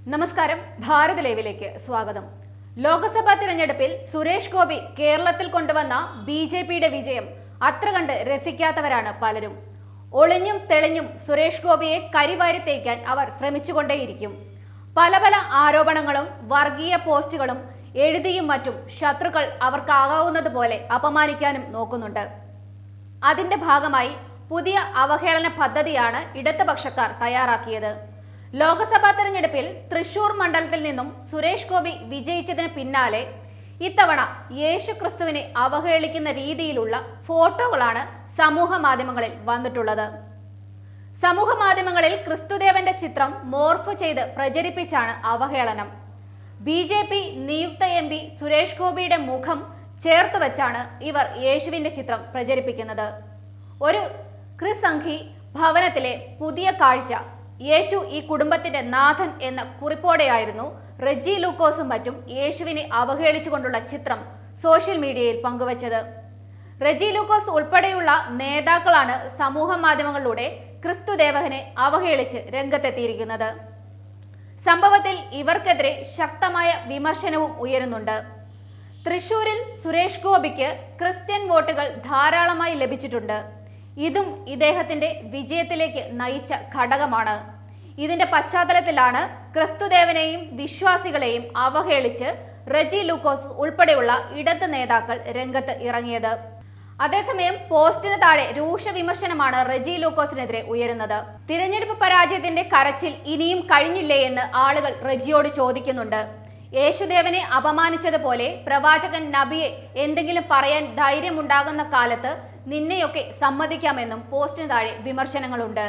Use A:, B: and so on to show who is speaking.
A: നമസ്കാരം, ഭാരത് ലൈവിലേക്ക് സ്വാഗതം. ലോക്സഭാ തിരഞ്ഞെടുപ്പിൽ സുരേഷ് ഗോപി കേരളത്തിൽ കൊണ്ടുവന്ന ബി.ജെ.പിയുടെ വിജയം അത്ര കണ്ട് രസിക്കാത്തവരാണ് പലരും. ഒളിഞ്ഞും തെളിഞ്ഞും സുരേഷ് ഗോപിയെ കരിവാരി തേക്കാൻ അവർ ശ്രമിച്ചുകൊണ്ടേയിരിക്കും. പല പല ആരോപണങ്ങളും വർഗീയ പോസ്റ്റുകളും എഴുതിയും മറ്റും ശത്രുക്കൾ അവർക്കാകാവുന്നതുപോലെ അപമാനിക്കാനും നോക്കുന്നുണ്ട്. അതിന്റെ ഭാഗമായി പുതിയ അവഹേളന പദ്ധതിയാണ് ഇടതുപക്ഷക്കാർ തയ്യാറാക്കിയത്. ലോക്സഭാ തെരഞ്ഞെടുപ്പിൽ തൃശൂർ മണ്ഡലത്തിൽ നിന്നും സുരേഷ് ഗോപി വിജയിച്ചതിന് പിന്നാലെ ഇത്തവണ യേശു ക്രിസ്തുവിനെ അവഹേളിക്കുന്ന രീതിയിലുള്ള ഫോട്ടോകളാണ് സമൂഹ മാധ്യമങ്ങളിൽ വന്നിട്ടുള്ളത്. സമൂഹ മാധ്യമങ്ങളിൽ ക്രിസ്തുദേവന്റെ ചിത്രം മോർഫ് ചെയ്ത് പ്രചരിപ്പിച്ചാണ് അവഹേളനം. ബി.ജെ.പി. നിയുക്ത എം.പി. സുരേഷ് ഗോപിയുടെ മുഖം ചേർത്ത് വെച്ചാണ് ഇവർ യേശുവിന്റെ ചിത്രം പ്രചരിപ്പിക്കുന്നത്. ഒരു ക്രിസംഖി ഭവനത്തിലെ പുതിയ കാഴ്ച, യേശു ഈ കുടുംബത്തിന്റെ നാഥൻ എന്ന കുറിപ്പോടെയായിരുന്നു റെജി ലൂക്കോസും മറ്റും യേശുവിനെ അവഹേളിച്ചുകൊണ്ടുള്ള ചിത്രം സോഷ്യൽ മീഡിയയിൽ പങ്കുവച്ചത്. റെജി ലൂക്കോസ് ഉൾപ്പെടെയുള്ള നേതാക്കളാണ് സമൂഹ മാധ്യമങ്ങളിലൂടെ ക്രിസ്തുദേവനെ അവഹേളിച്ച് രംഗത്തെത്തിയിരിക്കുന്നത്. സംഭവത്തിൽ ഇവർക്കെതിരെ ശക്തമായ വിമർശനവും ഉയരുന്നുണ്ട്. തൃശൂരിൽ സുരേഷ് ഗോപിക്ക് ക്രിസ്ത്യൻ വോട്ടുകൾ ധാരാളമായി ലഭിച്ചിട്ടുണ്ട്. ഇതും ഇദ്ദേഹത്തിന്റെ വിജയത്തിലേക്ക് നയിച്ച ഘടകമാണ്. ഇതിന്റെ പശ്ചാത്തലത്തിലാണ് ക്രിസ്തുദേവനെയും വിശ്വാസികളെയും അവഹേളിച്ച് റെജി ലൂക്കോസ് ഉൾപ്പെടെയുള്ള ഇടത് നേതാക്കൾ രംഗത്ത് ഇറങ്ങിയത്. അതേസമയം പോസ്റ്റിന് താഴെ രൂക്ഷ വിമർശനമാണ് റെജി ലൂക്കോസിനെതിരെ ഉയരുന്നത്. തിരഞ്ഞെടുപ്പ് പരാജയത്തിന്റെ കരച്ചിൽ ഇനിയും കഴിഞ്ഞില്ലേ എന്ന് ആളുകൾ റെജിയോട് ചോദിക്കുന്നുണ്ട്. യേശുദേവനെ അപമാനിച്ചതുപോലെ പ്രവാചകൻ നബിയെ എന്തെങ്കിലും പറയാൻ ധൈര്യമുണ്ടാകുന്ന കാലത്ത് നിന്നെയൊക്കെ സമ്മതിക്കാമെന്നും പോസ്റ്റിന് താഴെ വിമർശനങ്ങളുണ്ട്.